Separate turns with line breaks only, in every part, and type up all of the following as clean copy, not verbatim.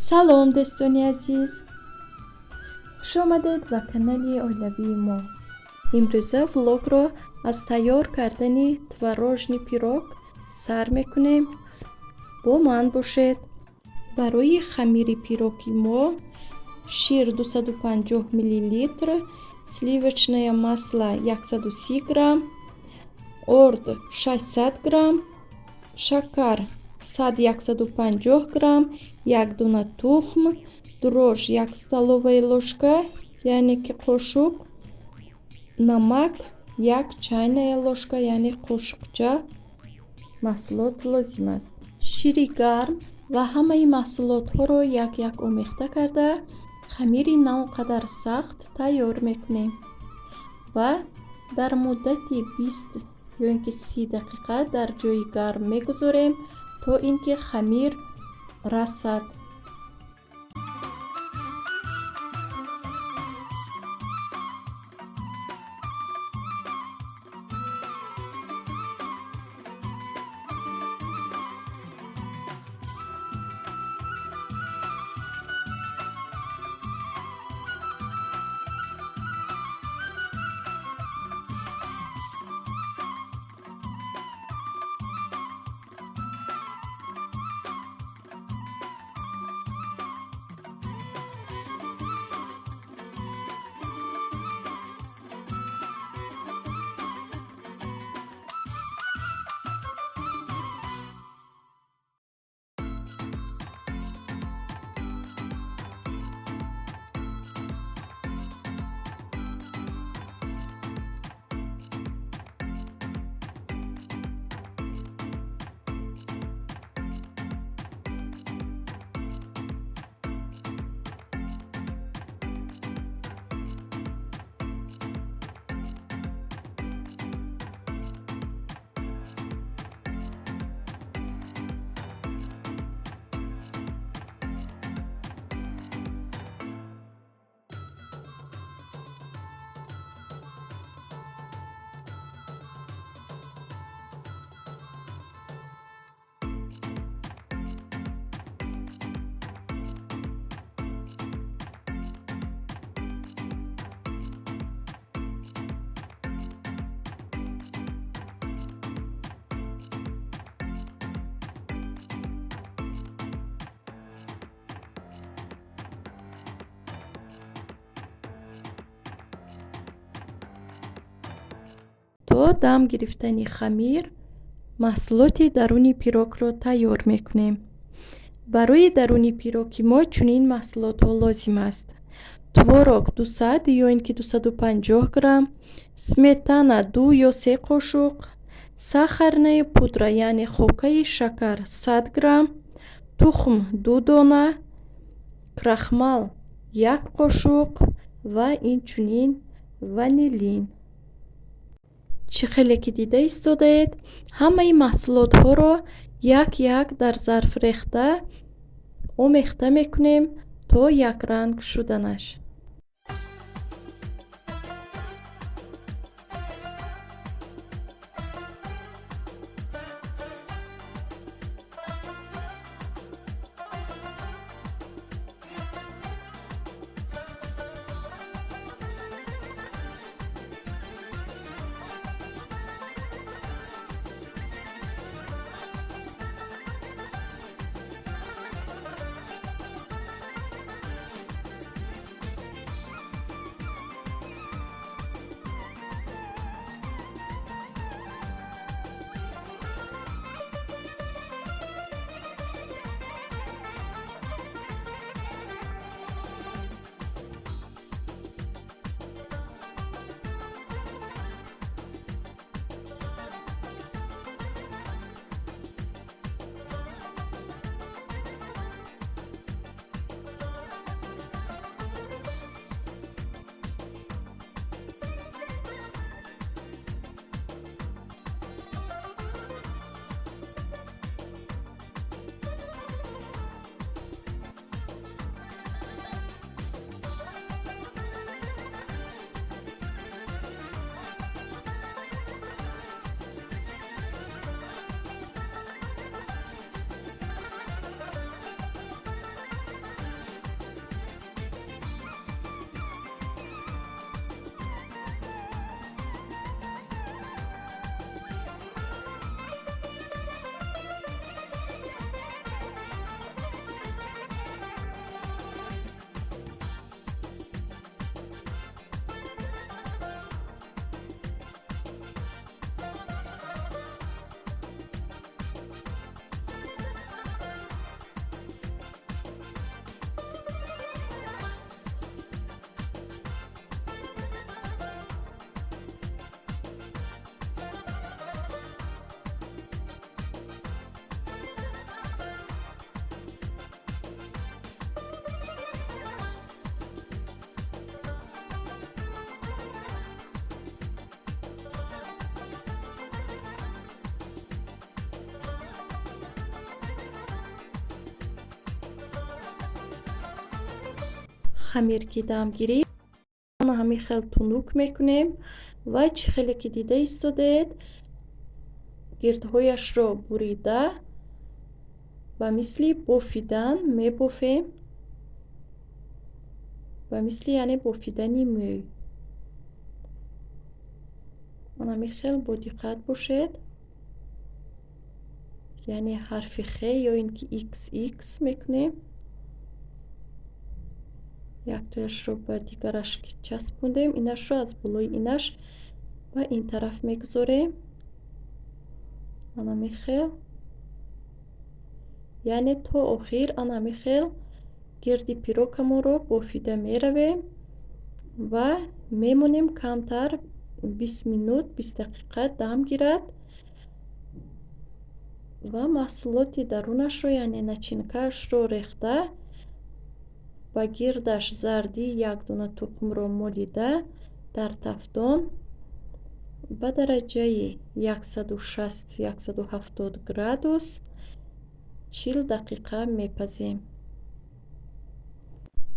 салом дӯстони азиз, хуш омадед ба канали оилавии мо. имрӯза влогро аз тайёр кардани творожни пирог сар мекунем. бо ман бошед. барои хамири пироги мо шир 250 мл, сливочное масло 130 грамм, орд 600 грамм, шакар 150 грамм, 1 дона тухм, дрож 1 столовая ложка яъне ки қошуқ, намак 1 чайная ложка яъне қошуқча маҳсулот лозим аст. шири гарм ва ҳамаи маҳсулотҳоро як омехта карда хамири на он қадар сахт тайёр мекунем ва дар муддати 20 ё ин ки 30 дақиқа дар ҷои гарм мегузорем то ин ки хамир расад. то дам гирифтани хамир маҳсулоти даруни пирогро тайёр мекунем. барои даруни пироги мо чунин маҳсулотҳо лозим аст: творог 200 ё ин ки 250 грамм, сметана 2 ё 3 қошуқ, сахарная пудра яъне хокаи шакар 100 грамм, тухм 2 дона, крахмал 1 қошуқ ва инчунин ванилин. чӣ хеле ки дида истодаед, ҳамаи маҳсулотҳоро як дар зарф рехта омехта мекунем то якранг шуданаш. хамир ки дам гирифт, ona ҳамин хел тунук мекунем ва чӣ хеле ки дида истодед, гирдҳояшро бурида ба мисли бофидан мебофем, ба мисли яъне бофидани мӯй. он ҳамин хел бодиққат бошед, яъне ҳарфи х ё ин ки xx мекунем. яктояшро ба дигараш часпондем, инашро аз болои инаш ба ин тараф мегузорем. он ҳамин хел, яъне то охир он ҳамин хел гирди пирогамонро бофида меравем ва мемонем камтар 20 минут 20 дақиқа дам гирад ва маҳсулоти дарунашро, яъне начинкаашро рехта, ба гирдаш зарди як дона тухмро молида дар тафдон ба дараҷаи 160-170 градус 40 дақиқа мепазем.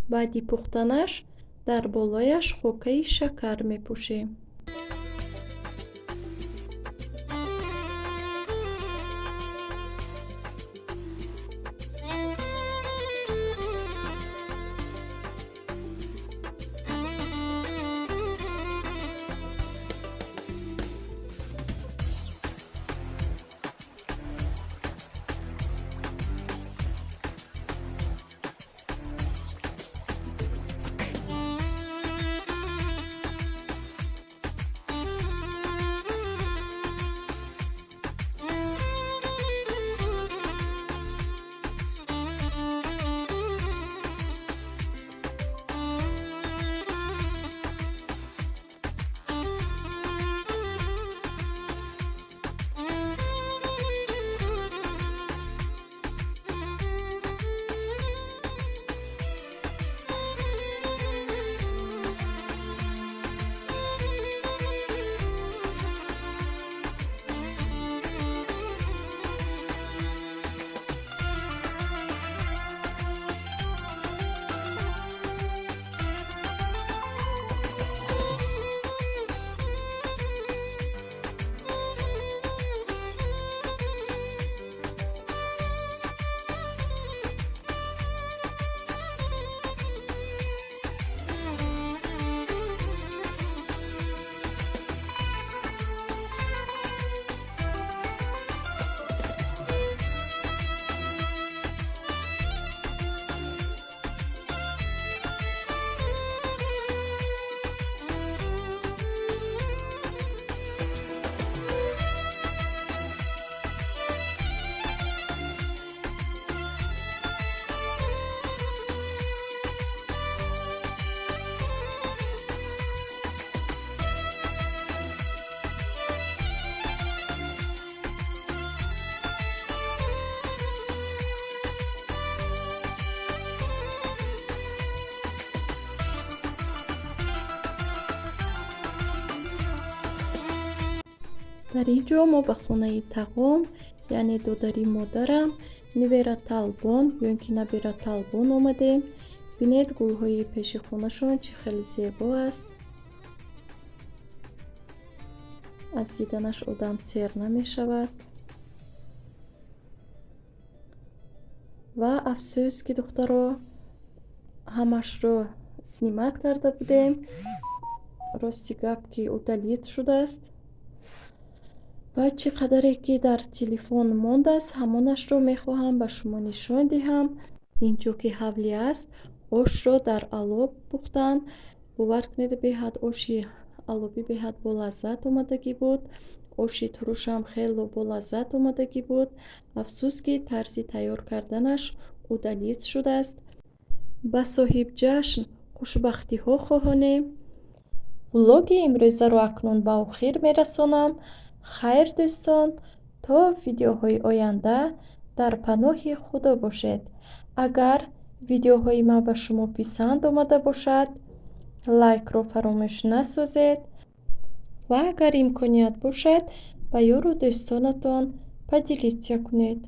баъди пухтанаш дар болояш хокаи шакар мепӯшем. дар ин ҷо мо ба хонаи тағом, яъне додари модарам, Нивера Талбон ё ин ки Набира Талбон омадем. бинед гулҳои пеши хонашон чӣ хеле зебо аст. аз диданаш одам сер намешавад. ва афсӯс ки духтаро ҳамашро снимат карда будем. рости гап ки удалит шудааст. ва чӣ қадаре ки дар телефон мондааст, ҳамонашро мехоҳам ба шумо нишон диҳам. ин ҷо ки ҳавлӣ аст, ошро дар алоб пухтан. бовар кунед, беҳад оши алоби беҳад болаззат омадагӣ буд. оши турушам хело болаззат омадагӣ буд. афсӯс ки тарзи тайёр карданаш удалит шудааст. ба соҳибҷашн хушбахтиҳо хоҳонем. влоги имрӯзаро акнун ба охир мерасонам. хайр дӯстон, то видеоҳои оянда дар паноҳи худо бошед. агар видеоҳои ман ба шумо писанд омада бошад, лайкро фаромӯш насозед ва агар имконият бошад ба ёру дӯстонатон падилитсия кунед.